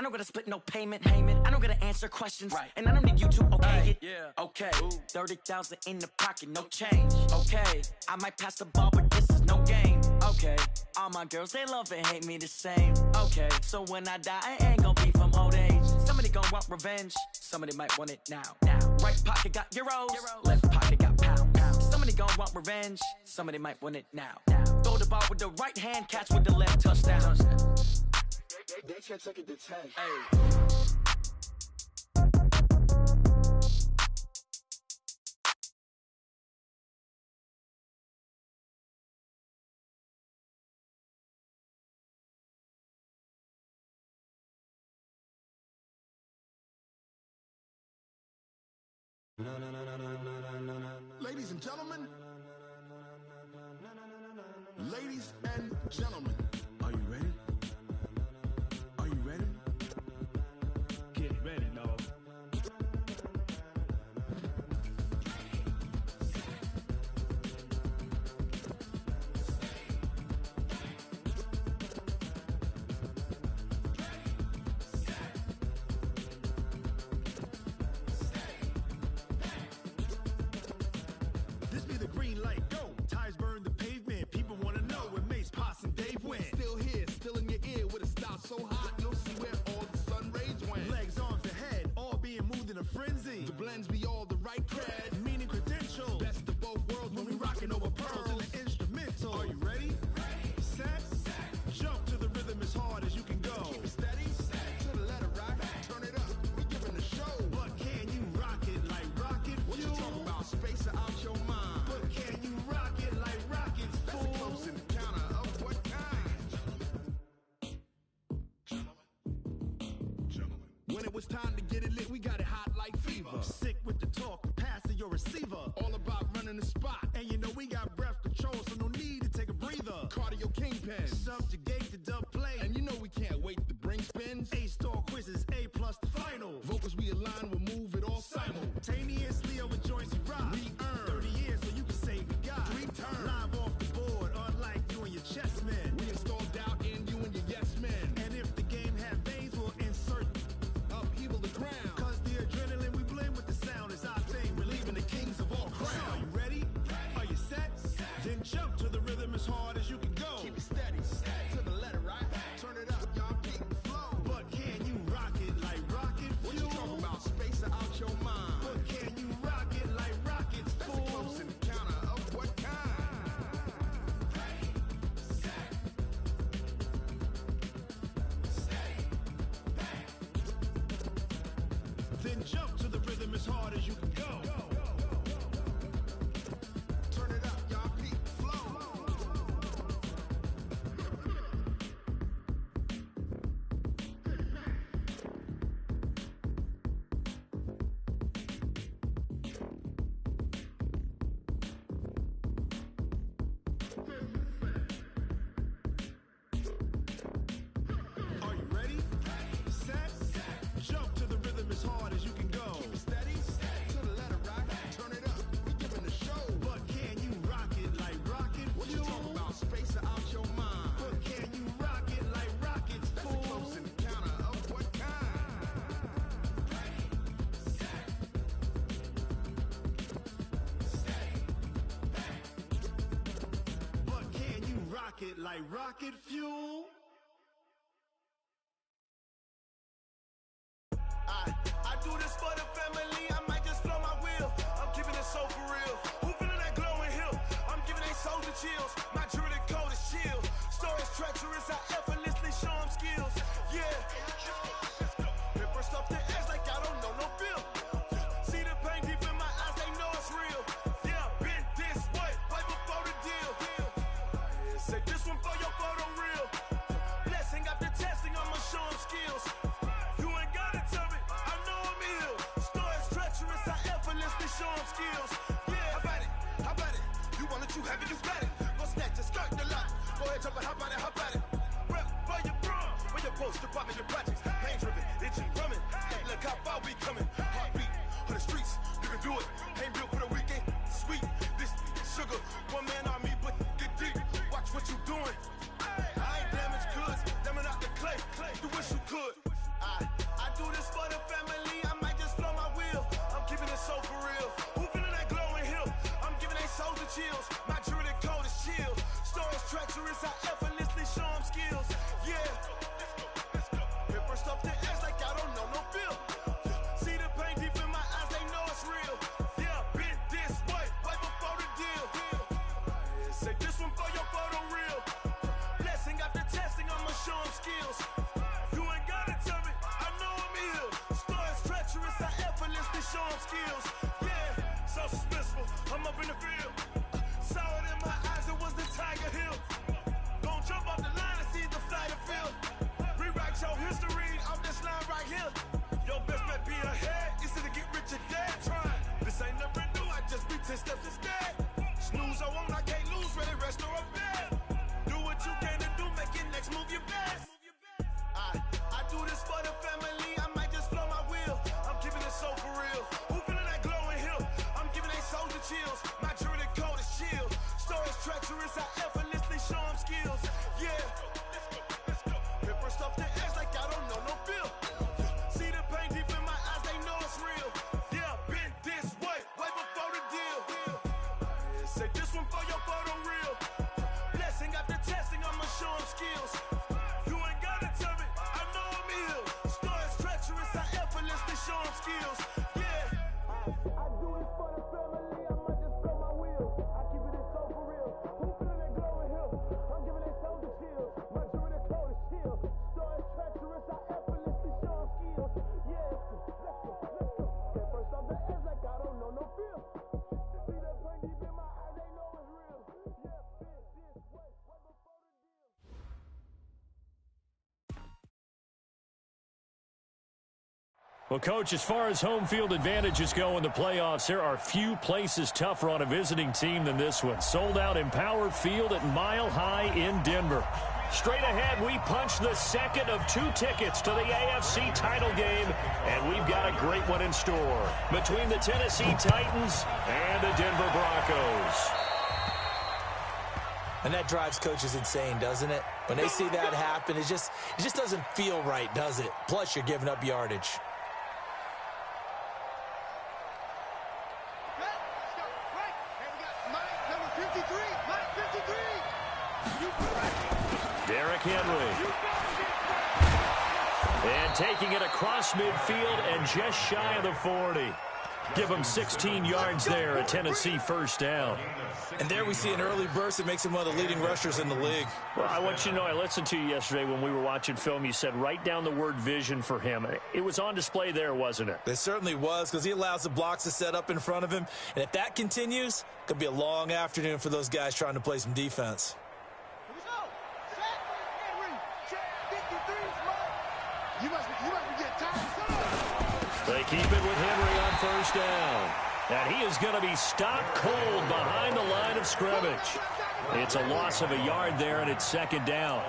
don't gotta split no payment. I don't gotta answer questions, and I don't need you to okay it. Yeah. Okay, 30,000 in the pocket, no change. Okay, I might pass the ball, but this is no game. Okay, all my girls, they love and hate me the same. Okay, so when I die, I ain't gonna be from old age. Somebody gon' want revenge, somebody might want it now. Right pocket got euros, left pocket got pounds. Somebody gon' want revenge, somebody might want it now. Throw the ball with the right hand, catch with the left, touchdown. They can't take it to 10. Hey. Ladies and gentlemen, ladies and gentlemen, are you ready? Are you ready? Get ready, dog. This be the green light, go. Tires burn the pavement. People wanna know when Mace, Pops, and Dave went. Still here, still in your ear with a style so hot, you'll see where all the sun rays went. Legs, arms, and head, all being moved in a frenzy. The blends be all the right cred, Meaning credentials. best of both worlds When we rockin' over pearls in the instrumental. Are you ready? Set, jump to the rhythm as hard as you can go. Keep it steady, to the letter right, turn it up, we giving the show. But can you rock it like rocket What you fuel? talking about, space out your mind? But can you rock it like rockets, That's a fool? close encounter of what kind? Gentlemen. When it was time to get it lit, we got it hot like fever. Sick with the talk, pass to your receiver. All about running the spot. And you know we got breath control, so no need to take a breather. Cardio kingpin. Subjugate the dub play. And you know we can't wait to bring spins. A-star quizzes, A plus the final. Vocals we align, we'll move it all Simultaneously over joints we rock. We earn 30 years so you can say we got. 3 turns. Live off the board, unlike you and your chess men. We install doubt in you and your yes men. And if the game had veins, we'll insert Upheaval the crown. Cause the adrenaline we blend with the sound is our thing, relieving the kings of all crowns. Are you ready? Are you set? Then jump to the rhythm as hard as you can go. Keep it steady, to the letter right. Turn it up, y'all keep the flow. But can you rock it like rocket What fuel? you talking about, space out your mind? But can you rock it like rockets, That's a fool? close encounter of what kind? Then jump to the rhythm as hard as you can go. Turn it up, y'all keep the flow. Are you ready? Set, jump to the rhythm as hard as you can go. Keep it steady, to the letter right. Turn it up, we giving the show. But can you rock it like rocket What you fuel? talking about, space out your mind? But can you rock it like rockets, That's a fool? close encounter of what kind? But can you rock it like rocket fuel? I do this for the family, I might just blow my wheel. I'm keeping it so for real. Who feeling that glowing hill? I'm giving they souls the chills. My jewelry code is chill. Stories treacherous, I effortlessly show them skills. Yeah. Pepper stuff the edge like I don't know no feel. See the pain deep in my eyes, they know it's real. Yeah, been this way, right before the deal. Say this one for your photo real. Blessing after testing, I'ma show them skills. You ain't gotta tell me, I know I'm ill. Stories treacherous, I effortlessly show them skills. Yeah, how about it? How about it? You want it, you have it, you got it. Go snatch it, skirt the lot. Go ahead, jump it, how about it, how about it? Rep for your bro, for your poster, pop in your projects. Pain driven, itching, drumming. Look how far we coming. Heartbeat for the streets, you can do it. Ain't built for the weekend, sweet. This sugar, one man army, but get deep. Watch what you doing. I ain't damaged goods, damn it out the clay. You wish you could. chills. My jewelry code is chill. Stories treacherous, I effortlessly show them skills. Yeah. Let's go. Hit first off the edge like I don't know no feel. See the pain deep in my eyes, they know it's real. Yeah, been this way before the deal. Say this one for your photo reel. Blessing after testing, I'ma show them skills. You ain't gotta tell me, I know I'm ill. Stories treacherous, I effortlessly show them skills. Yeah, so suspenseful, I'm up in the field. Saw it in my eyes, it was the Tiger Hill. Gon' jump off the line and see the flight of field. Rewrite your history off this line right here. Your best bet be ahead, easy to get rich or dead. Trying, this ain't never new, I just be 10 steps instead. Snooze I won't, I can't lose, ready, rest or a bed. Do what you can to do, make your next move your best. I do this for the family, I might just blow my wheel. I'm keeping it so for real. Who feeling that glowing hill? I'm giving they soldier chills. My jewelry code is chill. Stories treacherous, I effortlessly show them skills. Yeah. Let's go. Hit first off the edge like I don't know no feel. See the pain deep in my eyes, they know it's real. Yeah, been this way before the deal. Say this one for your photo reel. Blessing after testing, I'ma show them skills. You ain't gotta tell me, I know I'm ill. Stories treacherous, I effortlessly show them skills. Yeah. I do this for the family, I might just blow my wheel. I keep it so for real. Who feeling that glowing hill? I'm giving they soldier chills. My jewelry code is chill. Stories treacherous, I effortlessly show them skills. Yeah. Let's go. Get first off the edge like I don't know no feel. See that pain deep in my eyes, they know it's real. Yeah, been this way before the deal. Well, Coach, as far as home field advantages go in the playoffs, there are few places tougher on a visiting team than this one. Sold out Empower Field at Mile High in Denver. Straight ahead, we punch the second of 2 tickets to the AFC title game, and we've got a great one in store between the Tennessee Titans and the Denver Broncos. And that drives coaches insane, doesn't it? When they see that happen, it just doesn't feel right, does it? Plus, you're giving up yardage. Derrick Henry. And taking it across midfield and just shy of the 40. Give him 16 yards there, a Tennessee first down. And there we see an early burst that makes him one of the leading rushers in the league. Well, I want you to know, I listened to you yesterday when we were watching film. You said write down the word vision for him. It was on display there, wasn't it? It certainly was, because he allows the blocks to set up in front of him. And if that continues, it could be a long afternoon for those guys trying to play some defense. They keep it with Henry on first down. And he is going to be stopped cold behind the line of scrimmage. It's a loss of a yard there, and it's second down.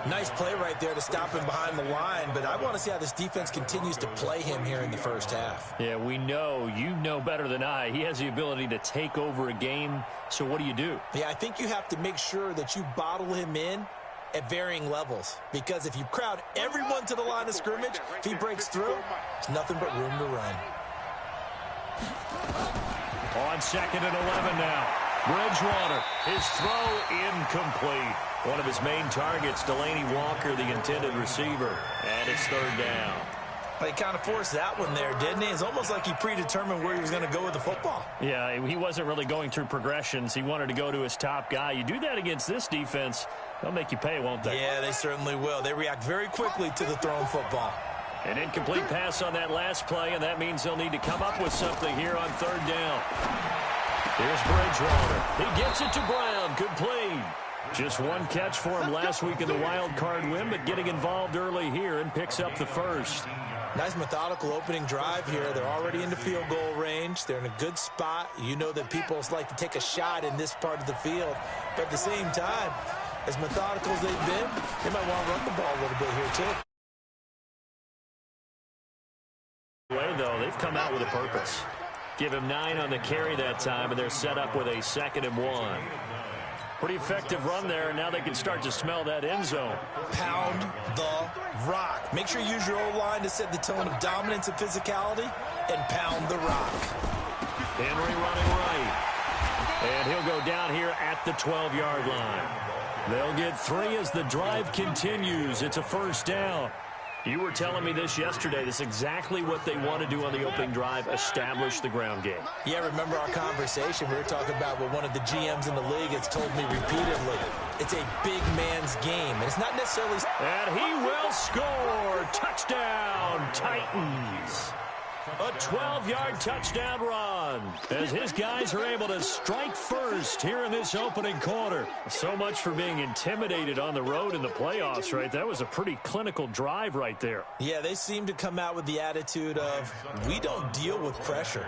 Nice play right there to stop him behind the line, but I want to see how this defense continues to play him here in the first half. Yeah, we know. You know better than I. He has the ability to take over a game, so what do? Yeah, I think you have to make sure that you bottle him in at varying levels, because if you crowd everyone to the line of scrimmage, if he breaks through, it's nothing but room to run. On 2nd and 11 now. Bridgewater, his throw incomplete. One of his main targets, Delaney Walker, the intended receiver, and it's third down. He kind of forced that one there, didn't he? It's almost like he predetermined where he was going to go with the football. Yeah, he wasn't really going through progressions. He wanted to go to his top guy. You do that against this defense, they'll make you pay, won't they? Yeah, they certainly will. They react very quickly to the thrown football. An incomplete pass on that last play, and that means they'll need to come up with something here on third down. Here's Bridgewater. He gets it to Brown. Complete. Just one catch for him last week in the wild card win, but getting involved early here and picks up the first. Nice methodical opening drive here. They're already into field goal range. They're in a good spot. You know that people like to take a shot in this part of the field. But at the same time, as methodical as they've been, they might want to run the ball a little bit here too. Though, they've come out with a purpose. Give him 9 on the carry that time, and they're set up with a 2nd and 1. Pretty effective run there, and now they can start to smell that end zone. Pound the rock. Make sure you use your O-line to set the tone of dominance and physicality, and pound the rock. Henry running right. And he'll go down here at the 12-yard line. They'll get 3 as the drive continues. It's a first down. You were telling me this yesterday. This is exactly what they want to do on the opening drive, establish the ground game. Yeah, remember our conversation? We were talking about what one of the GMs in the league has told me repeatedly. It's a big man's game, and it's not necessarily... And he will score. Touchdown, Titans. A 12-yard touchdown run as his guys are able to strike first here in this opening quarter. So much for being intimidated on the road in the playoffs, right? That was a pretty clinical drive right there. Yeah, they seem to come out with the attitude of, we don't deal with pressure.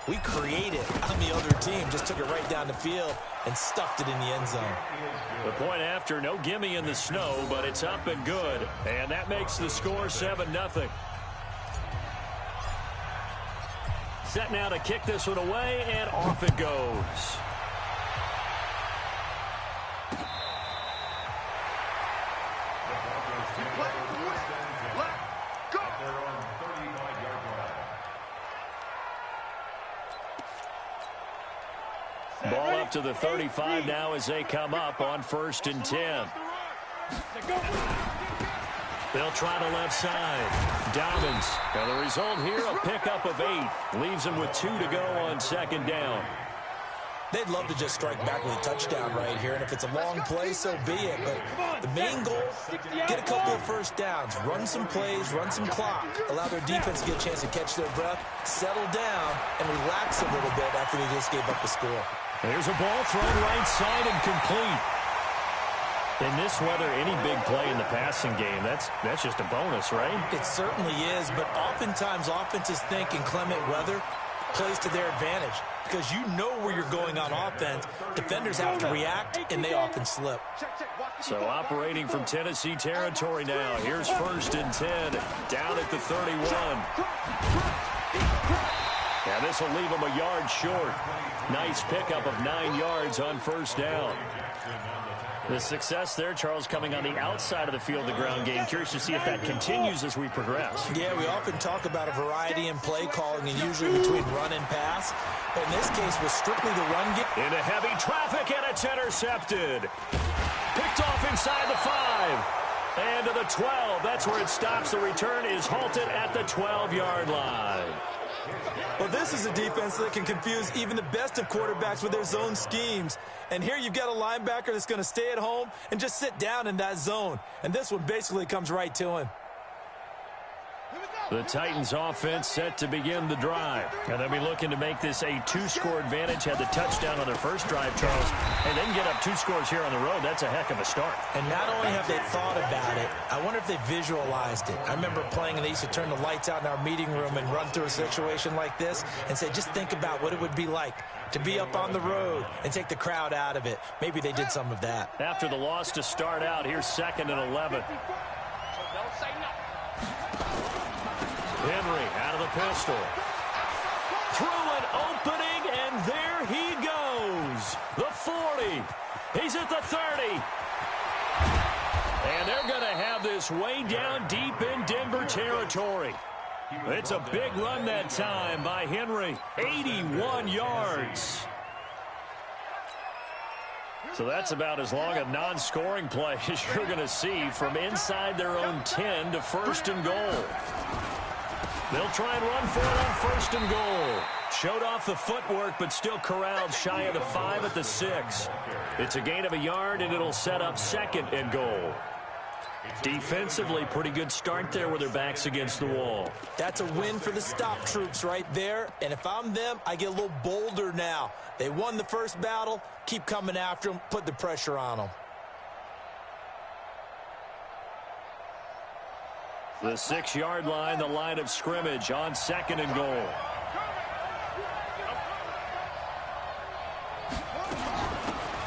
We create it on the other team. Just took it right down the field and stuffed it in the end zone. The point after, no gimme in the snow, but it's up and good. And that makes the score 7-0. Set now to kick this one away, and off it goes. Ball up to the 35 now as they come up on 1st and 10. They'll try the left side. Dobbins. And the result here, a pickup of 8. Leaves them with 2 to go on 2nd down. They'd love to just strike back with a touchdown right here, and if it's a long play, so be it. But the main goal, get a couple of first downs, run some plays, run some clock, allow their defense to get a chance to catch their breath, settle down, and relax a little bit after they just gave up the score. There's a ball thrown right side and complete. In this weather, any big play in the passing game, that's just a bonus, right? It certainly is, but oftentimes offenses think in clement weather plays to their advantage because you know where you're going on offense. Defenders have to react, and they often slip. So operating from Tennessee territory now. Here's 1st and 10, down at the 31. Yeah, this will leave them a yard short. Nice pickup of 9 yards on 1st down. The success there, Charles, coming on the outside of the field, the ground game. Curious to see if that continues as we progress. Yeah, we often talk about a variety in play calling and usually between run and pass. But in this case, was strictly the run game. Into heavy traffic, and it's intercepted. Picked off inside the 5. And to the 12. That's where it stops. The return is halted at the 12-yard line. Well, this is a defense that can confuse even the best of quarterbacks with their zone schemes. And here you've got a linebacker that's going to stay at home and just sit down in that zone. And this one basically comes right to him. The Titans offense set to begin the drive. And they'll be looking to make this a 2-score advantage. Had the touchdown on their first drive, Charles, and then get up 2 scores here on the road. That's a heck of a start. And not only have they thought about it, I wonder if they visualized it. I remember playing, and they used to turn the lights out in our meeting room and run through a situation like this and say, just think about what it would be like to be up on the road and take the crowd out of it. Maybe they did some of that. After the loss to start out, here's 2nd and 11. Henry out of the pistol. Through an opening, and there he goes. The 40. He's at the 30. And they're going to have this way down deep in Denver territory. It's a big run that time by Henry. 81 yards. So that's about as long a non-scoring play as you're going to see from inside their own 10 to 1st and goal. They'll try and run for it on 1st and goal. Showed off the footwork, but still corralled shy of the 5 at the 6. It's a gain of a yard, and it'll set up 2nd and goal. Defensively, pretty good start there with their backs against the wall. That's a win for the stop troops right there. And if I'm them, I get a little bolder now. They won the first battle. Keep coming after them. Put the pressure on them. The 6-yard line, the line of scrimmage on 2nd and goal.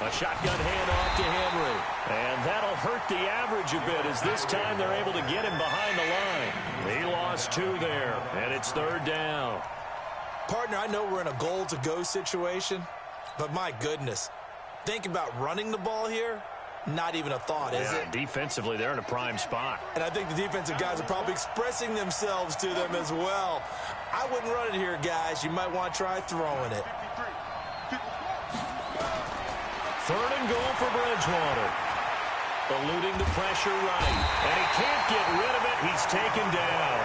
A shotgun handoff to Henry. And that'll hurt the average a bit as this time they're able to get him behind the line. He lost 2 there, and it's 3rd down. Partner, I know we're in a goal-to-go situation, but my goodness, think about running the ball here. Not even a thought, is it? Defensively, they're in a prime spot. And I think the defensive guys are probably expressing themselves to them as well. I wouldn't run it here, guys. You might want to try throwing it. Third and goal for Bridgewater. Eluding the pressure right. And he can't get rid of it. He's taken down.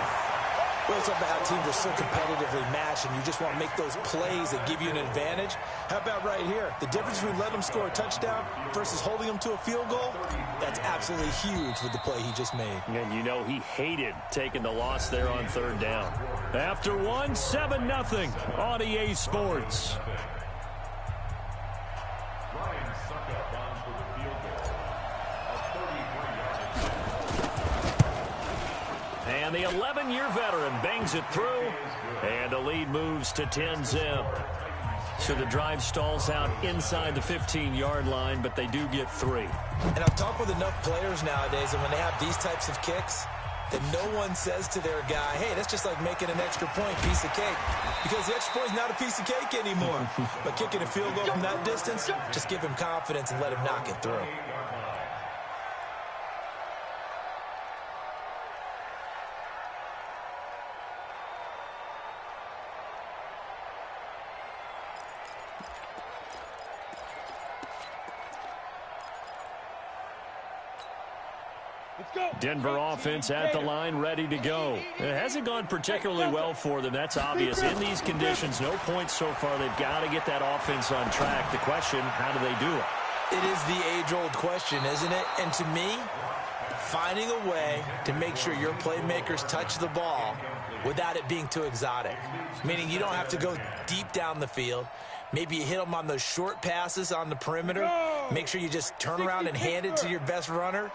Well, it's about how teams are so competitively matched, and you just want to make those plays that give you an advantage. How about right here? The difference between letting them score a touchdown versus holding them to a field goal, that's absolutely huge with the play he just made. And you know he hated taking the loss there on third down. After one, 7-0 on EA Sports. And the 11-year veteran bangs it through, and the lead moves to 10-zip. So the drive stalls out inside the 15-yard line, but they do get 3. And I've talked with enough players nowadays, and when they have these types of kicks, that no one says to their guy, hey, that's just like making an extra point, piece of cake. Because the extra point is not a piece of cake anymore. But kicking a field goal from that distance, just give him confidence and let him knock it through. Denver offense at the line, ready to go. It hasn't gone particularly well for them. That's obvious. In these conditions, no points so far. They've got to get that offense on track. The question, how do they do it? It is the age-old question, isn't it? And to me, finding a way to make sure your playmakers touch the ball without it being too exotic. Meaning you don't have to go deep down the field. Maybe you hit them on those short passes on the perimeter. Make sure you just turn around and hand it to your best runner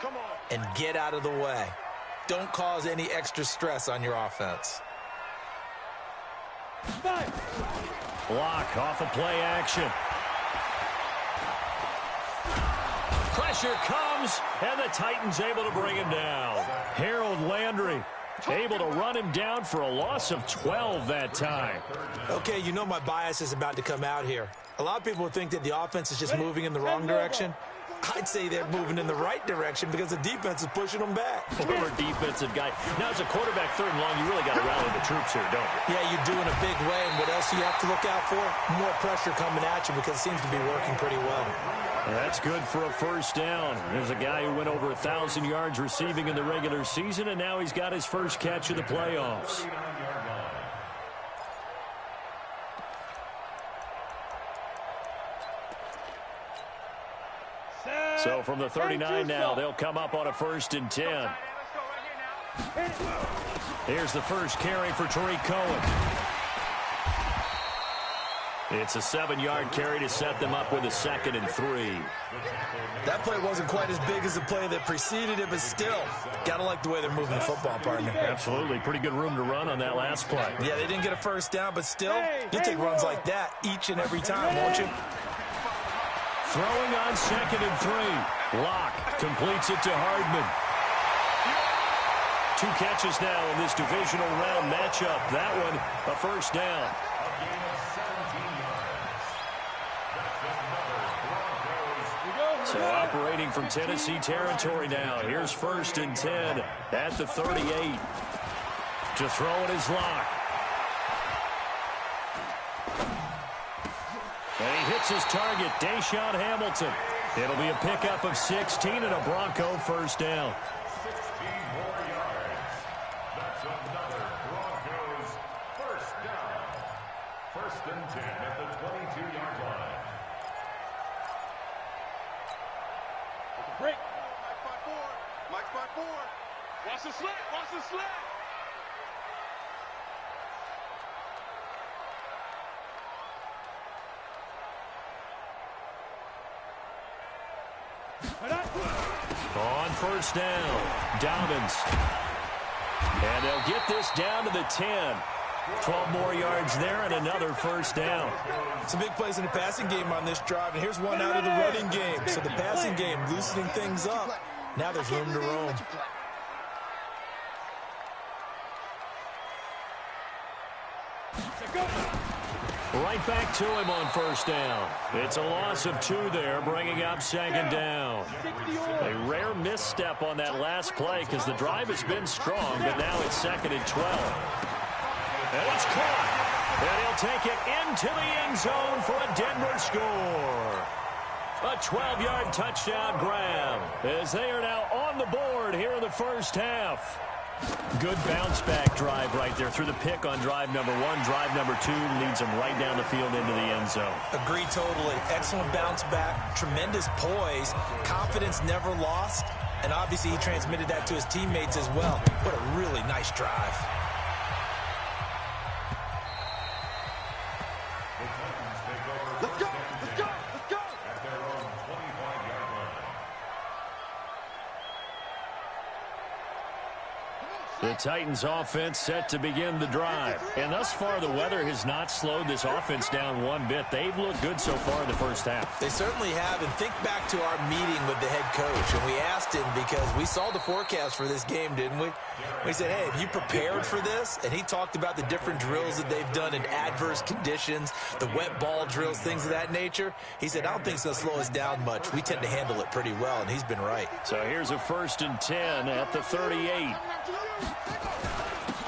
and get out of the way. Don't cause any extra stress on your offense. Block off of play action. Pressure comes, and the Titans able to bring him down. Harold Landry able to run him down for a loss of 12 that time. Okay, you know my bias is about to come out here. A lot of people would think that the offense is just moving in the wrong direction. I'd say they're moving in the right direction because the defense is pushing them back. Former defensive guy. Now, as a quarterback, third and long, you really got to rally the troops here, don't you? Yeah, you do in a big way. And what else do you have to look out for? More pressure coming at you because it seems to be working pretty well. That's good for a first down. There's a guy who went over 1,000 yards receiving in the regular season, and now he's got his first catch of the playoffs. So from the 39 now, they'll come up on a 1st and 10. Here's the first carry for Tariq Cohen. It's a 7-yard carry to set them up with a 2nd and 3. That play wasn't quite as big as the play that preceded it, but still, gotta like the way they're moving the football, partner. Absolutely. Pretty good room to run on that last play. Yeah, they didn't get a first down, but still, you'll take runs like that each and every time, won't you? Throwing on 2nd and 3. Locke completes it to Hardman. 2 catches now in this divisional round matchup. That one, a first down. So operating from Tennessee territory now. Here's 1st and 10 at the 38. To throw it is Locke. And he hits his target, Deshaun Hamilton. It'll be a pickup of 16 and a Bronco first down. 16 more yards. That's another Broncos first down. 1st and 10 at the 22-yard line. Break. Mike 5-4. Watch the slant. Watch the slant. On first down, Dobbins. And they'll get this down to the 10. 12 more yards there and another first down. Some big plays in the passing game on this drive, and here's one out of the running game. So the passing game loosening things up. Now there's room to roam. Right back to him on first down. It's a loss of 2 there, bringing up 2nd down. A rare misstep on that last play because the drive has been strong, but now it's 2nd and 12. And it's caught. And he'll take it into the end zone for a Denver score. A 12-yard touchdown grab as they are now on the board here in the first half. Good bounce-back drive right there through the pick on drive number 1. Drive number 2 leads them right down the field into the end zone. Agree totally. Excellent bounce-back, tremendous poise, confidence never lost, and obviously he transmitted that to his teammates as well. What a really nice drive. Let's go! Let's go! Let's go! At their own 25-yard line. The Titans offense set to begin the drive. And thus far, the weather has not slowed this offense down one bit. They've looked good so far in the first half. They certainly have, and think back to our meeting with the head coach, and we asked him because we saw the forecast for this game, didn't we? We said, hey, have you prepared for this? And he talked about the different drills that they've done in adverse conditions, the wet ball drills, things of that nature. He said, I don't think it's going to slow us down much. We tend to handle it pretty well, and he's been right. So here's a 1st and 10 at the 38.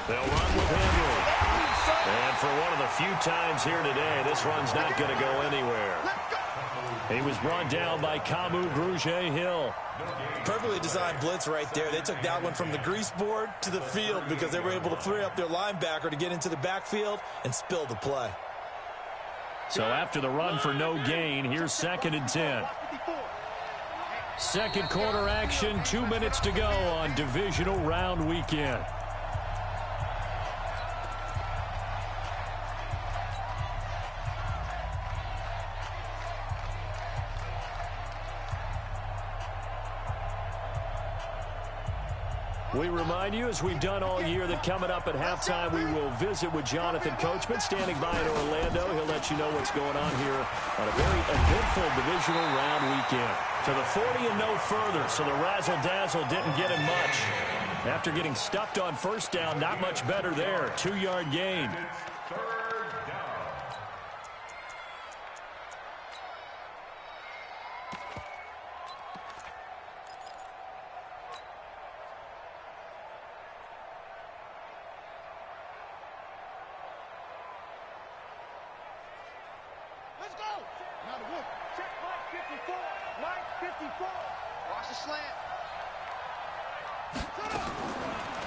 They'll run with Henry. And for one of the few times here today, this run's not going to go anywhere. He was brought down by Kamu Grugier-Hill. Perfectly designed blitz right there. They took that one from the grease board to the field because they were able to free up their linebacker to get into the backfield and spill the play. So after the run for no gain, here's 2nd and 10. Second quarter action, 2 minutes to go on divisional round weekend. We remind you, as we've done all year, that coming up at halftime, we will visit with Jonathan Coachman, standing by in Orlando. He'll let you know what's going on here on a very eventful divisional round weekend. To the 40 and no further, so the razzle-dazzle didn't get him much. After getting stuffed on first down, not much better there. 2-yard gain. Watch the slant.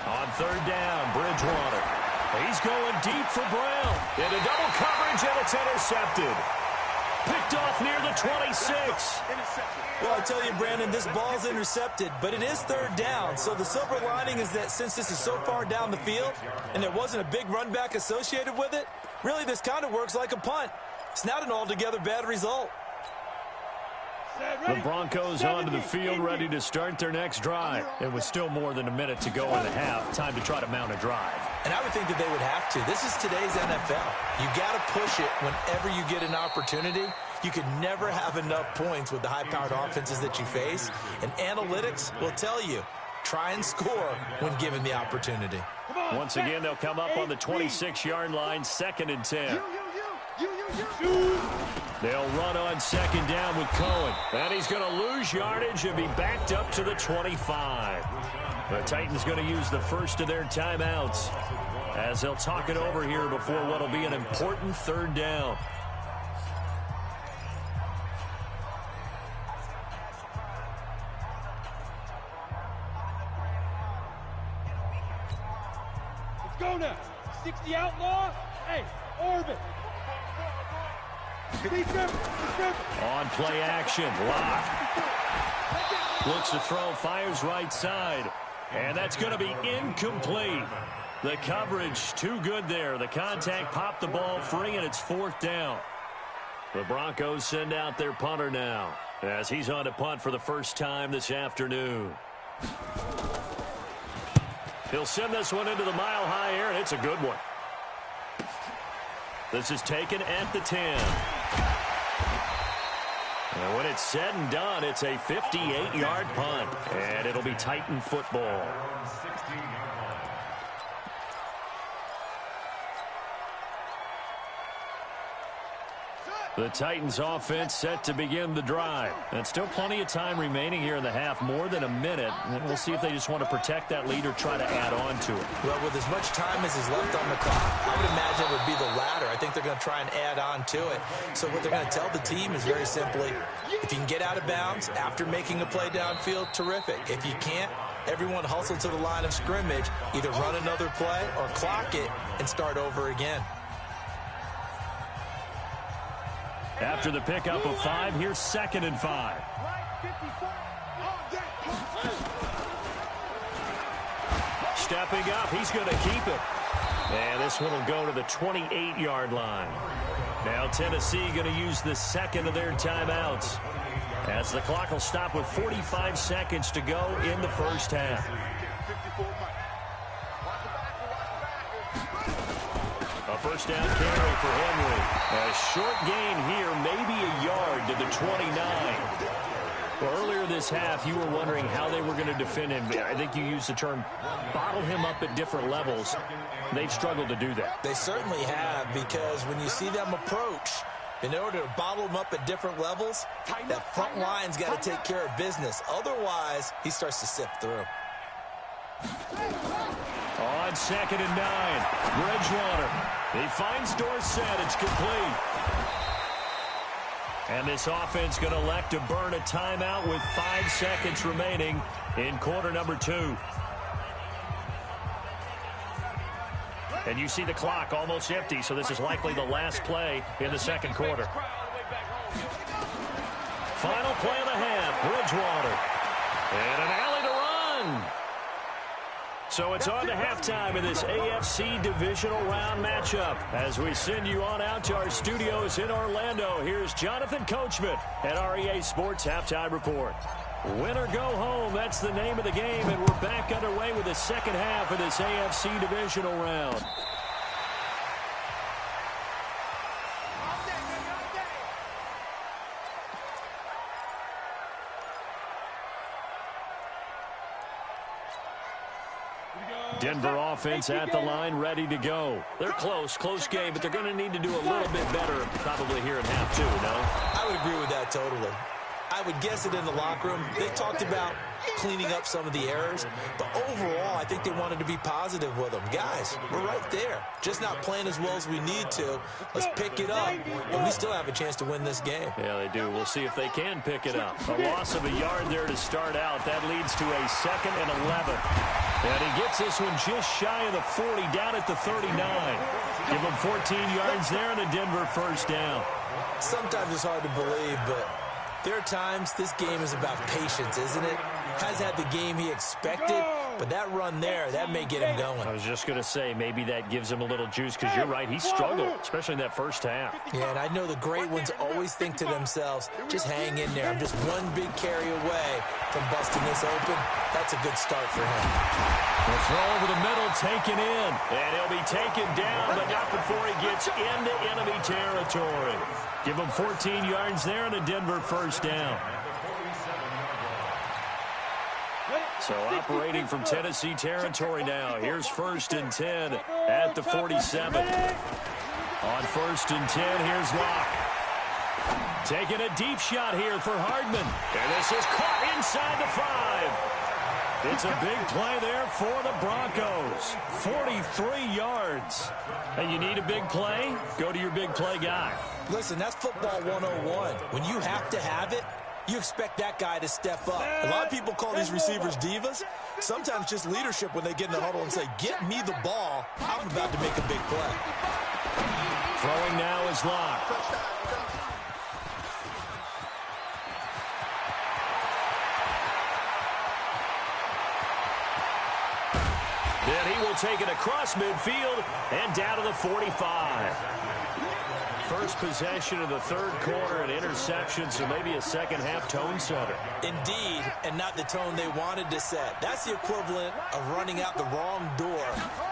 On 3rd down, Bridgewater. He's going deep for Brown. Into double coverage, and it's intercepted. Picked off near the 26. Well, I tell you, Brandon, this ball's intercepted, but it is 3rd down. So the silver lining is that since this is so far down the field and there wasn't a big run back associated with it, really this kind of works like a punt. It's not an altogether bad result. The Broncos onto the field, ready to start their next drive. And with still more than a minute to go in the half, time to try to mount a drive. And I would think that they would have to. This is today's NFL. You got to push it whenever you get an opportunity. You can never have enough points with the high-powered offenses that you face. And analytics will tell you, try and score when given the opportunity. Once again, they'll come up on the 26-yard line, 2nd and 10. They'll run on 2nd down with Cohen. And he's going to lose yardage and be backed up to the 25. The Titans going to use the first of their timeouts as they'll talk it over here before what will be an important 3rd down. Let's go now. 60 outlaw. Hey, orbit. On play action, Locke. Looks to throw, fires right side. And that's going to be incomplete. The coverage too good there. The contact popped the ball free, and it's 4th down. The Broncos send out their punter now as he's on to punt for the first time this afternoon. He'll send this one into the mile-high air, and it's a good one. This is taken at the 10. And when it's said and done, it's a 58-yard punt. And it'll be Titan football. The Titans offense set to begin the drive. And still plenty of time remaining here in the half, more than a minute. And we'll see if they just want to protect that lead or try to add on to it. Well, with as much time as is left on the clock, I would imagine it would be the latter. I think they're going to try and add on to it. So what they're going to tell the team is very simply, if you can get out of bounds after making a play downfield, terrific. If you can't, everyone hustle to the line of scrimmage, either run another play or clock it and start over again. After the pickup of 5, here's 2nd and 5. Stepping up, he's going to keep it. And this one will go to the 28-yard line. Now Tennessee going to use the second of their timeouts, as the clock will stop with 45 seconds to go in the first half. A first down carry for Henry. A short gain here, maybe a yard to the 29. Well, earlier this half, you were wondering how they were going to defend him. I think you used the term bottle him up at different levels. They've struggled to do that. They certainly have, because when you see them approach, in order to bottle him up at different levels, that front line's got to take care of business. Otherwise, he starts to sift through. On 2nd and 9, Bridgewater. He finds Dorsett. It's complete. And this offense going to elect to burn a timeout with 5 seconds remaining in quarter number 2. And you see the clock almost empty, so this is likely the last play in the second quarter. Final play of the half, Bridgewater. And an alley to run. So it's on to halftime in this AFC divisional round matchup. As we send you on out to our studios in Orlando, here's Jonathan Coachman at REA Sports Halftime Report. Win or go home, that's the name of the game, and we're back underway with the second half of this AFC divisional round. Denver offense at the line, ready to go. They're close game, but they're going to need to do a little bit better probably here in half 2, no? I would agree with that totally. I would guess it in the locker room. They talked about cleaning up some of the errors, but overall, I think they wanted to be positive with them. Guys, we're right there. Just not playing as well as we need to. Let's pick it up, and we still have a chance to win this game. Yeah, they do. We'll see if they can pick it up. A loss of a yard there to start out. That leads to a 2nd and 11. And he gets this one just shy of the 40, down at the 39. Give him 14 yards there and a Denver first down. Sometimes it's hard to believe, but there are times this game is about patience, isn't it? Has had the game he expected, but that run there, that may get him going. I was just going to say, maybe that gives him a little juice, because you're right, he struggled, especially in that first half. Yeah, and I know the great ones always think to themselves, just hang in there. I'm just one big carry away from busting this open. That's a good start for him. The throw over the middle, taken in, and he'll be taken down, but not before he gets into enemy territory. Give him 14 yards there and a Denver first down. So operating from Tennessee territory now. Here's 1st and 10 at the 47. On 1st and 10, here's Locke. Taking a deep shot here for Hardman. And this is caught inside the 5. It's a big play there for the Broncos. 43 yards. And you need a big play? Go to your big play guy. Listen, that's football 101. When you have to have it, you expect that guy to step up. A lot of people call these receivers divas. Sometimes just leadership when they get in the huddle and say, get me the ball. I'm about to make a big play. Throwing now is Locke. Then he will take it across midfield and down to the 45. First possession of the third quarter, an interception, so maybe a second half tone setter. Indeed, and not the tone they wanted to set. That's the equivalent of running out the wrong door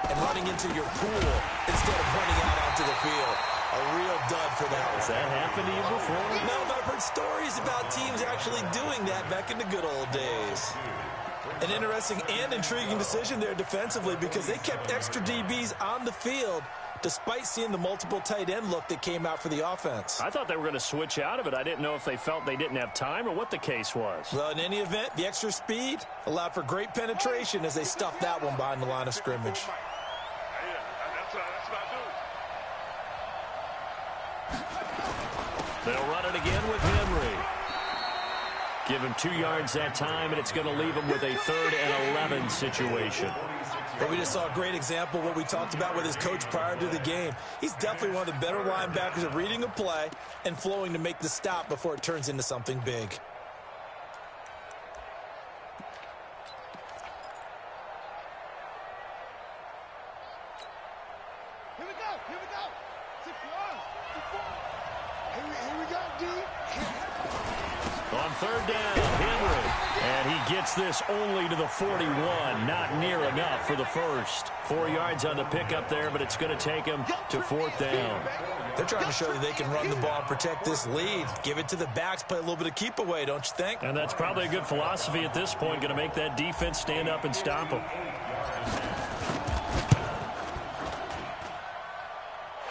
and running into your pool instead of running out onto the field. A real dud for that one. Has that happened to you before? No, but I've heard stories about teams actually doing that back in the good old days. An interesting and intriguing decision there defensively, because they kept extra DBs on the field despite seeing the multiple tight end look that came out for the offense. I thought they were going to switch out of it. I didn't know if they felt they didn't have time or what the case was. Well, in any event, the extra speed allowed for great penetration as they stuffed that one behind the line of scrimmage. They'll run it again with Henry. Give him 2 yards that time, and it's going to leave him with a 3rd and 11 situation. But we just saw a great example of what we talked about with his coach prior to the game. He's definitely one of the better linebackers at reading a play and flowing to make the stop before it turns into something big. Here we go. Here we go. 6-1. Here we go, D. On 3rd down, Henry. And he gets this only to the 41. Not near enough for the first. 4 yards on the pickup there, but it's going to take him to 4th down. They're trying to show that they can run the ball and protect this lead. Give it to the backs, play a little bit of keep away, don't you think? And that's probably a good philosophy at this point, going to make that defense stand up and stop them.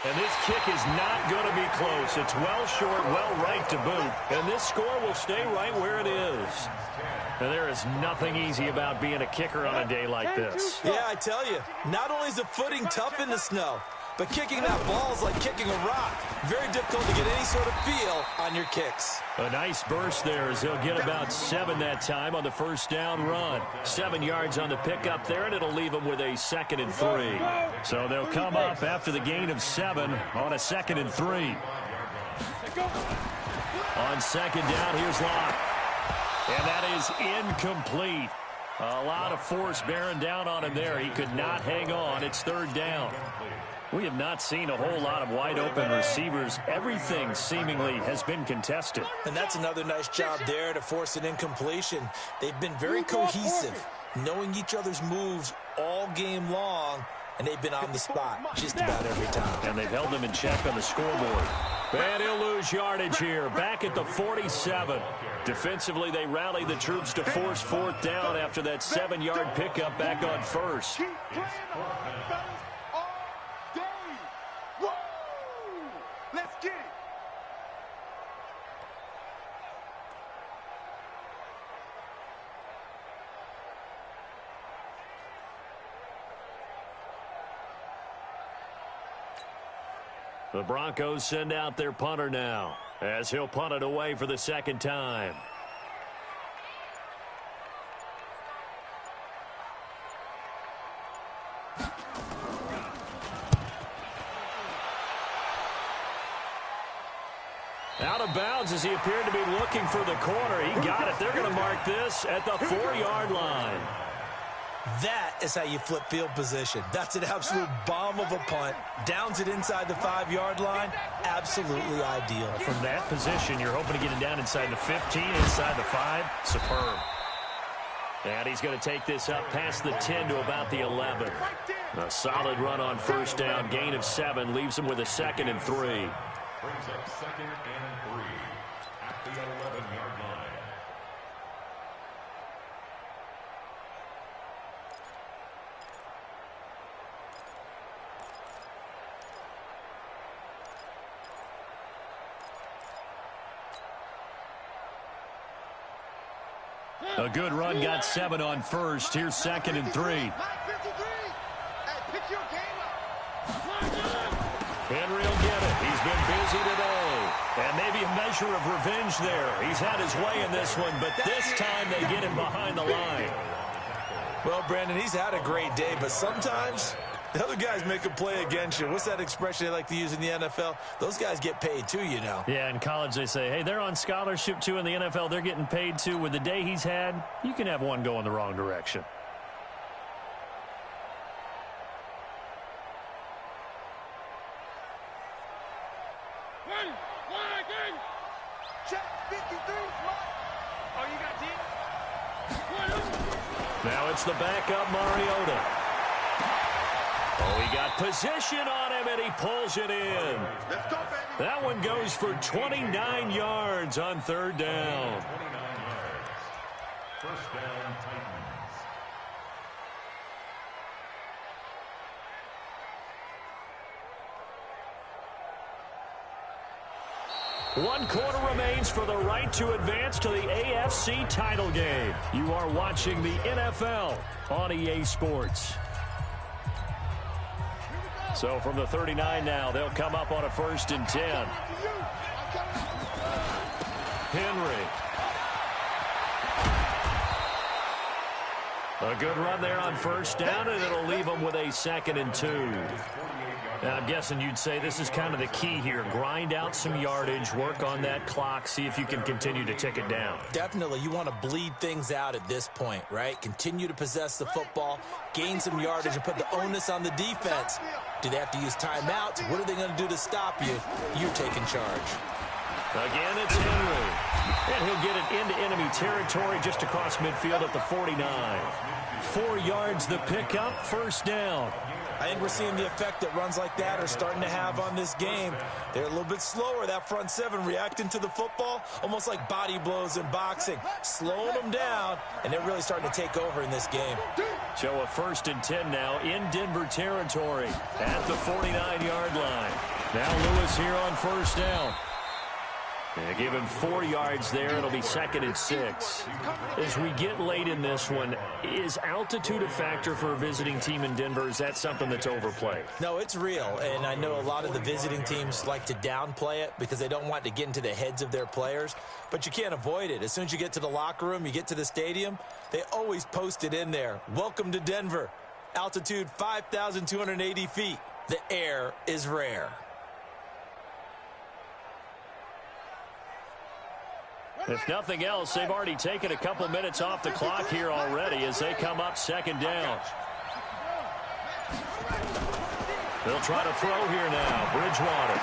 And this kick is not going to be close. It's well short, well right to boot. And this score will stay right where it is. And there is nothing easy about being a kicker on a day like this. Yeah, I tell you, not only is the footing tough in the snow, but kicking that ball is like kicking a rock. Very difficult to get any sort of feel on your kicks. A nice burst there as they'll get about 7 that time on the 1st down run. 7 yards on the pickup there, and it'll leave them with a 2nd and 3. So they'll come up after the gain of 7 on a 2nd and 3. On 2nd down, here's Locke. And that is incomplete. A lot of force bearing down on him there. He could not hang on. It's 3rd down. We have not seen a whole lot of wide-open receivers. Everything seemingly has been contested. And that's another nice job there to force an incompletion. They've been very cohesive, knowing each other's moves all game long, and they've been on the spot just about every time. And they've held them in check on the scoreboard. And he'll lose yardage here, back at the 47. Defensively, they rally the troops to force 4th down after that 7-yard pickup back on 1st. Let's get it. The Broncos send out their punter now, as he'll punt it away for the 2nd time. Out of bounds as he appeared to be looking for the corner. He got it. They're going to mark this at the 4-yard line. That is how you flip field position. That's an absolute bomb of a punt. Downs it inside the 5-yard line. Absolutely ideal. From that position, you're hoping to get it down inside the 15, inside the 5. Superb. And he's going to take this up past the 10 to about the 11. A solid run on 1st down. Gain of 7 leaves him with a 2nd and 3. Brings up 2nd and 3 at the 11-yard line. A good run got 7 on 1st. Here's 2nd and 3. Henry will get it. He's been busy today. And maybe a measure of revenge there. He's had his way in this one, but this time they get him behind the line. Well, Brandon, he's had a great day, but sometimes the other guys make a play against you. What's that expression they like to use in the NFL? Those guys get paid too, you know. Yeah, in college they say, hey, they're on scholarship too. In the NFL, they're getting paid too. With the day he's had, you can have one go in the wrong direction. Now it's the backup, Mariota. Oh, he got position on him, and he pulls it in. That one goes for 29 yards on 3rd down. 29 yards. 1st down, Titans. 1 quarter remains for the right to advance to the AFC title game. You are watching the NFL on EA Sports. So from the 39 now, they'll come up on a 1st and 10. Henry. A good run there on 1st down, and it'll leave them with a 2nd and 2. Now, I'm guessing you'd say this is kind of the key here. Grind out some yardage, work on that clock, see if you can continue to tick it down. Definitely. You want to bleed things out at this point, right? Continue to possess the football, gain some yardage, and put the onus on the defense. Do they have to use timeouts? What are they going to do to stop you? You're taking charge. Again, it's Henry. And he'll get it into enemy territory just across midfield at the 49. 4 yards the pickup, 1st down. I think we're seeing the effect that runs like that are starting to have on this game. They're a little bit slower, that front 7, reacting to the football, almost like body blows in boxing, slowing them down, and they're really starting to take over in this game. So a 1st and 10 now in Denver territory at the 49-yard line. Now Lewis here on 1st down. They give him 4 yards there. It'll be 2nd and 6. As we get late in this one, is altitude a factor for a visiting team in Denver? Is that something that's overplayed? No, it's real, and I know a lot of the visiting teams like to downplay it because they don't want to get into the heads of their players, but you can't avoid it. As soon as you get to the locker room, you get to the stadium, they always post it in there. Welcome to Denver. Altitude 5,280 feet. The air is rare. If nothing else, they've already taken a couple minutes off the clock here already as they come up 2nd down. They'll try to throw here now. Bridgewater.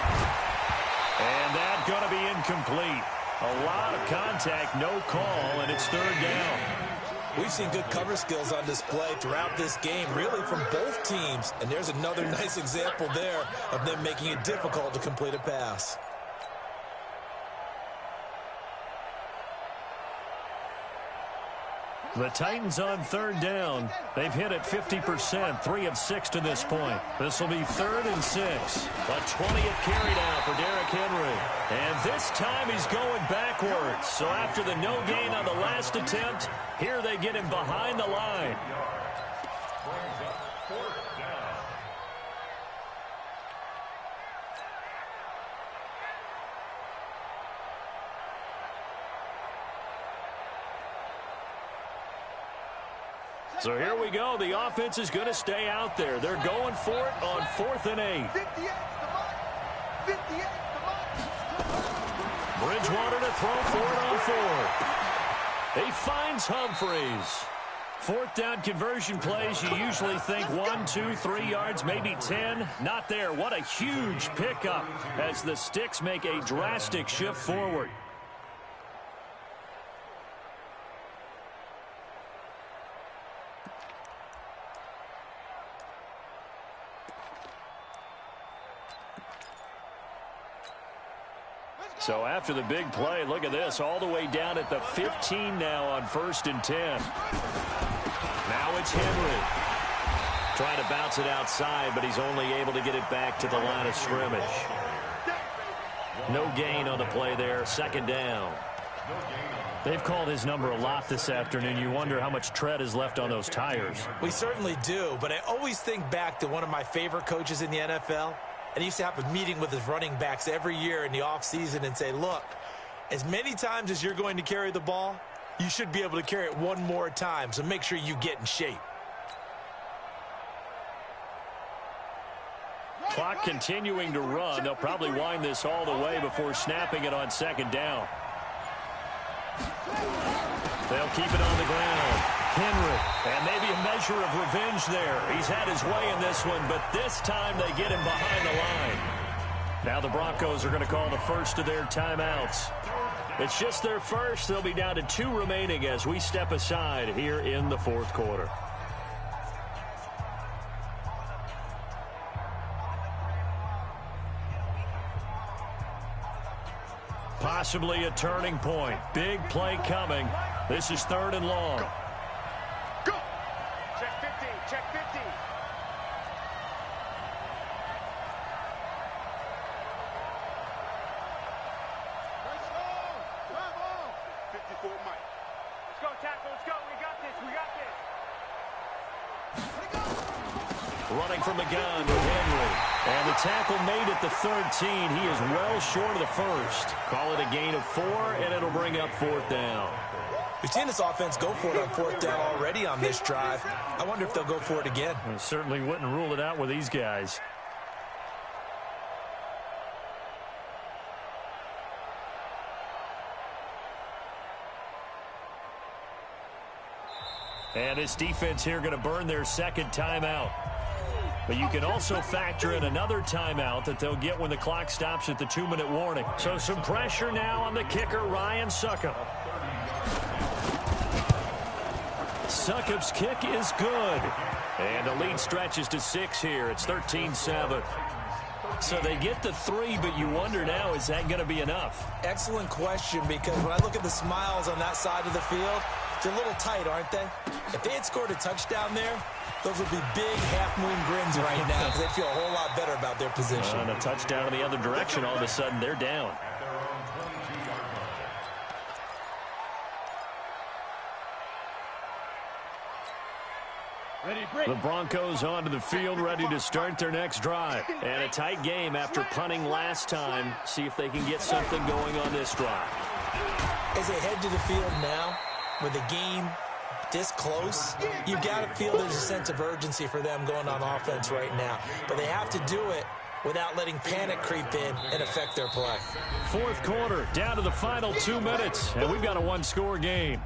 And that's going to be incomplete. A lot of contact, no call, and it's 3rd down. We've seen good cover skills on display throughout this game, really from both teams. And there's another nice example there of them making it difficult to complete a pass. The Titans on 3rd down. They've hit it 50%, 3 of 6 to this point. This will be 3rd and 6. A 20th carry now for Derrick Henry. And this time he's going backwards. So after the no gain on the last attempt, here they get him behind the line. So here we go. The offense is going to stay out there. They're going for it on 4th and 8. Bridgewater to throw for it on 4th. He finds Humphreys. 4th down conversion plays, you usually think 1, 2, 3 yards, maybe 10. Not there. What a huge pickup as the Sticks make a drastic shift forward. So after the big play, look at this, all the way down at the 15 now on 1st and 10. Now it's Henry. Trying to bounce it outside, but he's only able to get it back to the line of scrimmage. No gain on the play there, 2nd down. They've called his number a lot this afternoon. You wonder how much tread is left on those tires. We certainly do, but I always think back to one of my favorite coaches in the NFL. And he used to have a meeting with his running backs every year in the offseason and say, look, as many times as you're going to carry the ball, you should be able to carry it one more time, so make sure you get in shape. Clock continuing to run. They'll probably wind this all the way before snapping it on 2nd down. They'll keep it on the ground. Henry, and maybe a measure of revenge there. He's had his way in this one, but this time they get him behind the line. Now the Broncos are going to call the first of their timeouts. It's just their first. They'll be down to 2 remaining as we step aside here in the 4th quarter. Possibly a turning point. Big play coming. This is 3rd and long. Go. Check 50. Check 50. Running from the gun with Henry. And the tackle made at the 13. He is well short of the first. Call it a gain of 4, and it'll bring up 4th down. We've seen this offense go for it on 4th down already on this drive. I wonder if they'll go for it again. I certainly wouldn't rule it out with these guys. And this defense here going to burn their second timeout. But you can also factor in another timeout that they'll get when the clock stops at the 2-minute warning. So some pressure now on the kicker, Ryan Succop. Succop's kick is good. And the lead stretches to 6 here. It's 13-7. So they get the 3, but you wonder now, is that going to be enough? Excellent question, because when I look at the smiles on that side of the field, they're a little tight, aren't they? If they had scored a touchdown there, those would be big half-moon grins right now because they feel a whole lot better about their position. And a touchdown in the other direction, all of a sudden they're down. The Broncos onto the field, ready to start their next drive. And a tight game after punting last time. See if they can get something going on this drive. As they head to the field now, with the game this close, you've got to feel there's a sense of urgency for them going on offense right now. But they have to do it without letting panic creep in and affect their play. 4th quarter, down to the final 2 minutes, and we've got a 1-score game.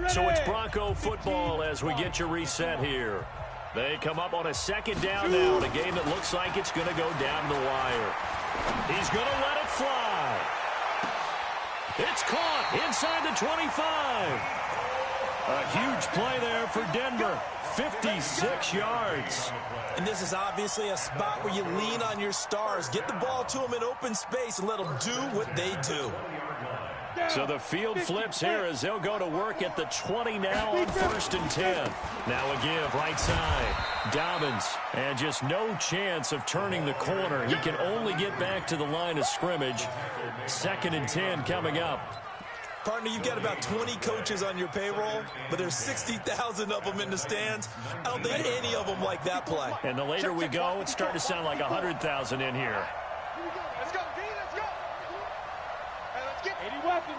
So it's Bronco football as we get your reset here. They come up on a 2nd down now in a game that looks like it's going to go down the wire. He's going to let it fly. It's caught inside the 25. A huge play there for Denver. 56 yards. And this is obviously a spot where you lean on your stars. Get the ball to them in open space and let them do what they do. So the field flips here as they'll go to work at the 20 now on 1st and 10. Now a give right side. Dobbins, and just no chance of turning the corner. He can only get back to the line of scrimmage. 2nd and 10 coming up. Partner, you've got about 20 coaches on your payroll, but there's 60,000 of them in the stands. I don't think any of them like that play. And the later we go, it's starting to sound like 100,000 in here. Let's go, D, let's go. Hey, let's get 80 weapons.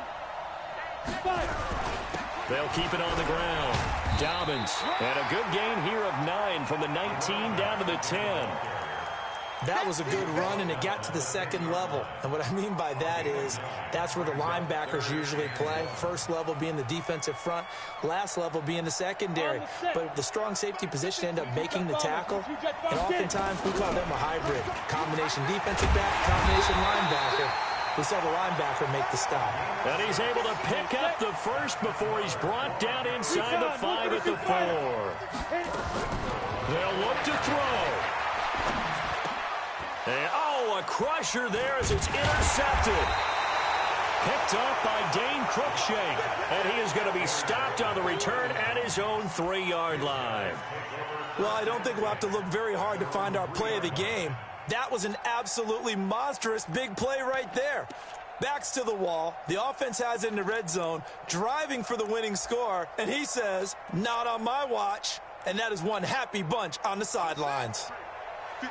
They'll keep it on the ground. Dobbins, and a good gain here of 9 from the 19 down to the 10. That was a good run, and it got to the 2nd level. And what I mean by that is that's where the linebackers usually play. First level being the defensive front, last level being the secondary. But the strong safety position ended up making the tackle, and oftentimes we call them a hybrid. Combination defensive back, combination linebacker. We saw the linebacker make the stop. And he's able to pick up the first before he's brought down inside the 5 at the 4. They'll look to throw. And, a crusher there as it's intercepted. Picked up by Dane Cruikshank. And he is going to be stopped on the return at his own 3-yard line. Well, I don't think we'll have to look very hard to find our play of the game. That was an absolutely monstrous big play right there. Backs to the wall. The offense has it in the red zone, driving for the winning score. And he says, not on my watch. And that is one happy bunch on the sidelines.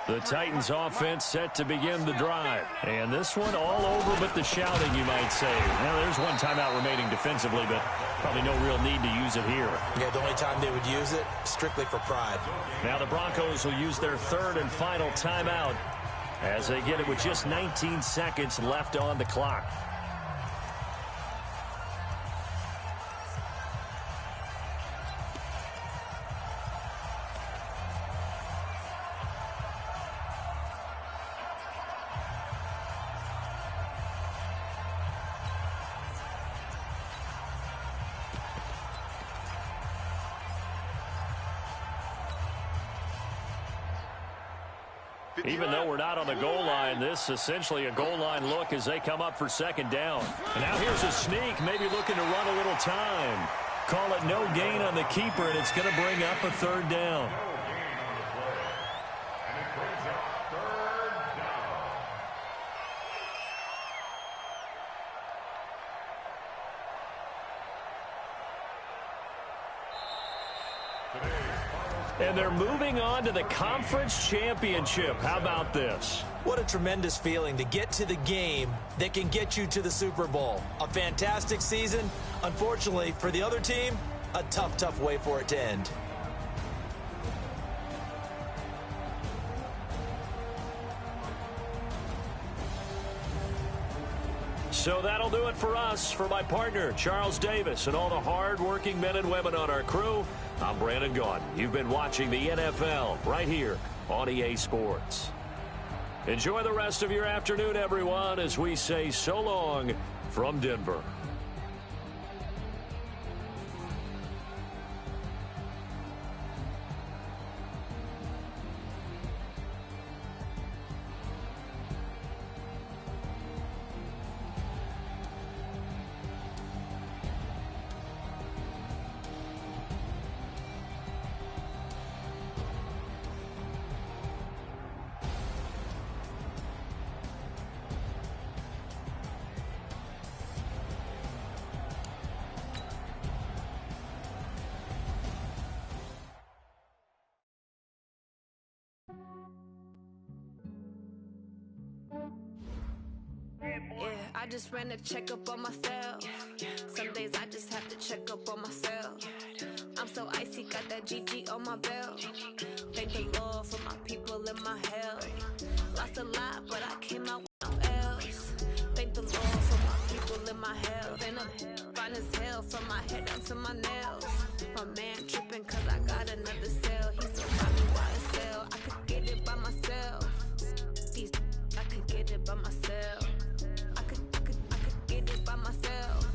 The Titans offense set to begin the drive. And this one all over but the shouting, you might say. Now, there's one timeout remaining defensively, but probably no real need to use it here. Yeah, the only time they would use it, strictly for pride. Now the Broncos will use their 3rd and final timeout as they get it with just 19 seconds left on the clock. Even though we're not on the goal line, this is essentially a goal line look as they come up for 2nd down. And now here's a sneak, maybe looking to run a little time. Call it no gain on the keeper, and it's going to bring up a 3rd down. 3rd down. And they're moving on to the conference championship. How about this? What a tremendous feeling to get to the game that can get you to the Super Bowl. A fantastic season. Unfortunately, for the other team, a tough, tough way for it to end. So that'll do it for us. For my partner, Charles Davis, and all the hard-working men and women on our crew, I'm Brandon Gaudin. You've been watching the NFL right here on EA Sports. Enjoy the rest of your afternoon, everyone, as we say so long from Denver. I just ran a checkup on myself. Some days I just have to check up on myself. I'm so icy, got that GG on my belt. Thank the Lord for my people in my health. Lost a lot, but I came out with no else. Thank the Lord for my people in my health. And I'm fine as hell from my head down to my nails. My man tripping cause I got another cell. He so got me why to sell. I could get it by myself. These I could get it by myself. I could get it by myself.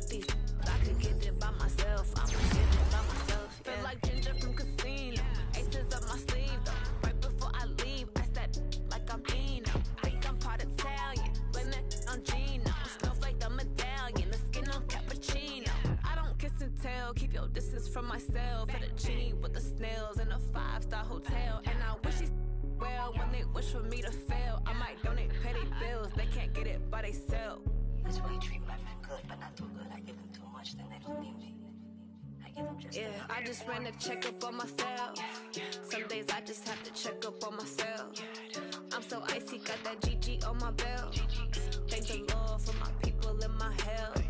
These I could get it by myself. I'ma get it by myself. Yeah. Feel like Ginger from Casino. Aces up my sleeve though. Right before I leave, I said like I'm Dino. Think I'm part Italian. Blame it on Gino. Snowflake the medallion. The skin on cappuccino. I don't kiss and tell. Keep your distance from myself. Fettuccine with the snails in a 5-star hotel. And I wish he's well when they wish for me to fail. I might donate petty bills. They can't get it by they sell. That's why you treat my men good, but not too good. I give them too much, then they don't need me. I give them just enough. I just ran a checkup on myself. Some days I just have to check up on myself. I'm so icy, got that GG on my belt. Thank the Lord for my people in my health.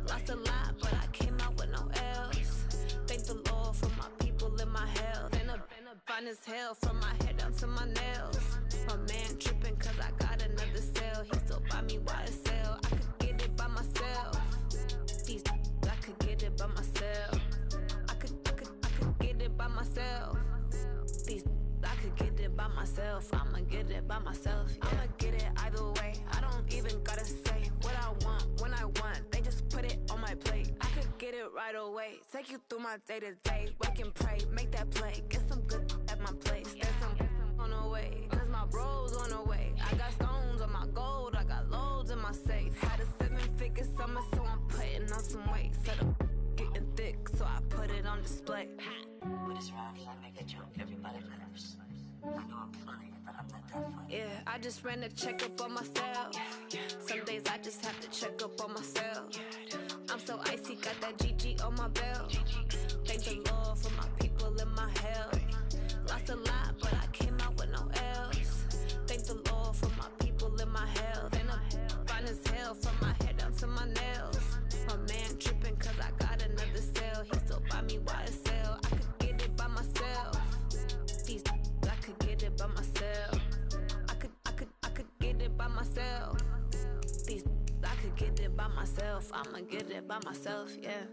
Lost a lot, but I came out with no else. Thank the Lord for my people in my health. And I'm fine as hell from my head down to my nails. My man tripping cause I got another cell. He still buy me YSL. I could get it by myself. These I could get it by myself. I could get it by myself. These I could get it by myself. I'ma get it by myself. Yeah. I'ma get it either way. I don't even gotta say what I want when I want. They just put it on my plate. I could get it right away. Take you through my day to day. Wake and pray, make that play. Get some good at my place. There's some on the way. Cause my bros on the way. I got stones on my gold. I got loads in my safe. Had a 7-figure summer, so I'm putting on some weight. Set up getting thick, so I put it on display. With this round, I make a joke. Everybody laughs. I know I'm funny, but I'm not that funny. Yeah, I just ran a checkup on myself. Some days I just have to check up on myself. I'm so icy, got that GG on my belt. Thank the Lord for my people in my health. Lost a lot, but I came out with no else. Thank the Lord for my people in my health. And I'm fine as hell from my head down to my nails. My man tripping cause I got another cell. He still buy me YSL. I could get it by myself. These I could get it by myself. I could get it by myself. These I could get it by myself. I'ma get it by myself, yeah.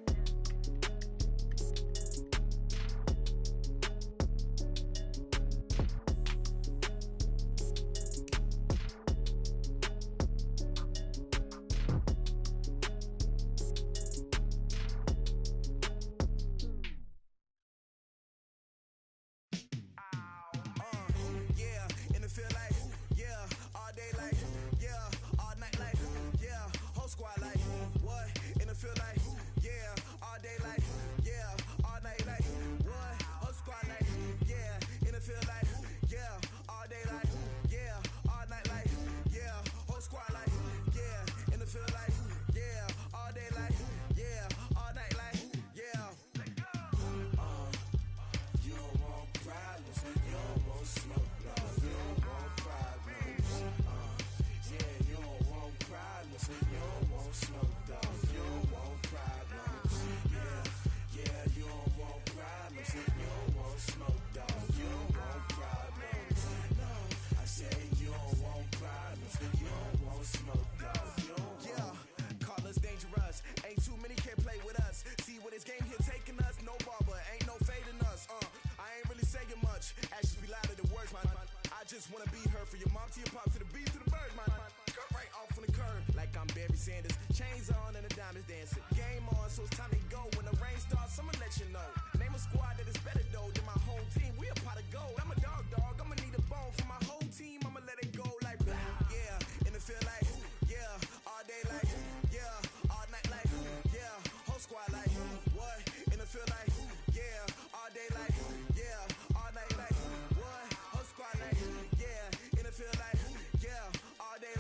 Barry Sanders. Chains on and the diamonds dancing. Game on, so it's time to go. When the rain starts, I'ma let you know. Name a squad that is better though than my home team. We a pot of gold. I'm a dog. I'ma need a bone for my whole team. I'ma let it go like blah. Yeah, and it feel like yeah, all day like yeah, all night like yeah, whole squad like what? And it feel like yeah, all day like yeah, all night like what? Whole squad like yeah, and it feel like yeah, all day.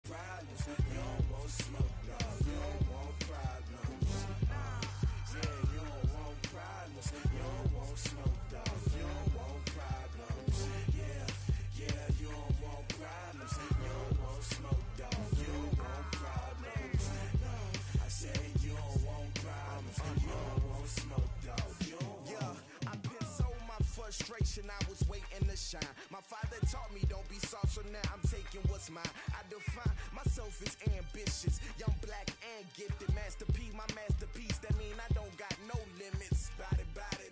Problems, you don't want smoke, dog. You don't want problems. Yeah, you don't want problems. You don't want smoke, dog. You don't want problems. Yeah, you don't want problems. You don't want smoke, dog. You don't want problems. No, I say you don't want problems. You don't want smoke, dog. You don't want. Yeah, I put so my frustration. I was waiting to shine. My father taught me don't be soft, so now I'm taking what's mine. I define myself as ambitious, young, black, and gifted. Master P, my masterpiece. That mean I don't got no limits. Bout it,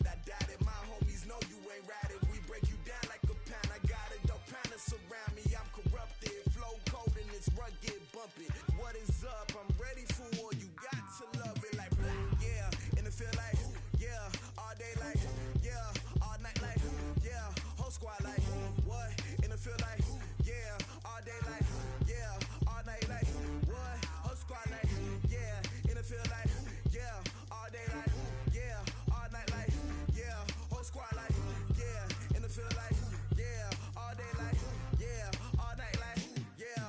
I doubt it. My homies know you ain't ride it. We break you down like a pound. I got it, don't pound it surround me. I'm corrupted, flow cold and it's rugged, bump it. What is up? I'm ready for war. You got to love it like blah, yeah. And it feel like yeah, all day like yeah, all night like yeah, whole squad like what? And it feel like yeah, all day like yeah, all night like what? Whole squad like yeah, and it feel like yeah, all day like yeah, all night like yeah, whole squad like yeah, and it feel like yeah, all day like yeah, all night like yeah.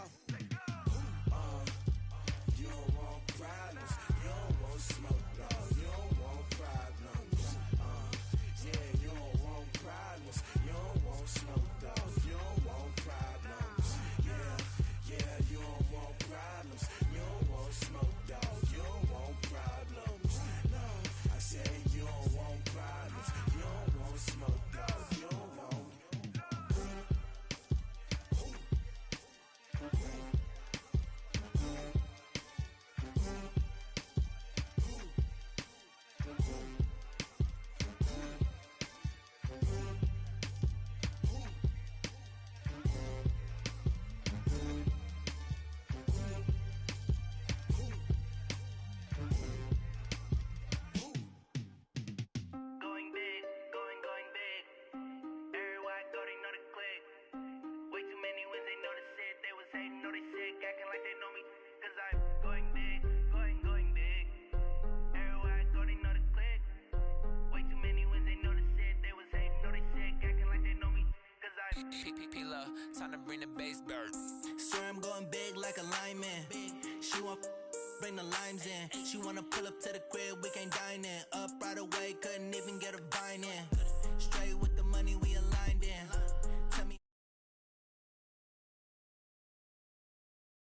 You don't want problems, you don't want smoke, dog. You don't want problems. Yeah, you don't want problems, you don't want smoke, dog. You don't want problems. Yeah, you don't want problems, you don't want smoke, dog. You don't want problems. No, I say you don't want problems, you don't want smoke, dog. You don't want. Going big, going big. Everywhere I go, they know the click. Way too many wins, they know the shit. They was hating, know they sick, acting like they know me. Cause I'm going big, going big. Everywhere I go, they know the click. Way too many wins, they know the shit. They was hating, know they sick, acting like they know me. Cause I'm P-P-P-Lo, time to bring the bass bird. swear I'm going big like a lineman. She want bring the limes in. She wanna pull up to the crib, we can't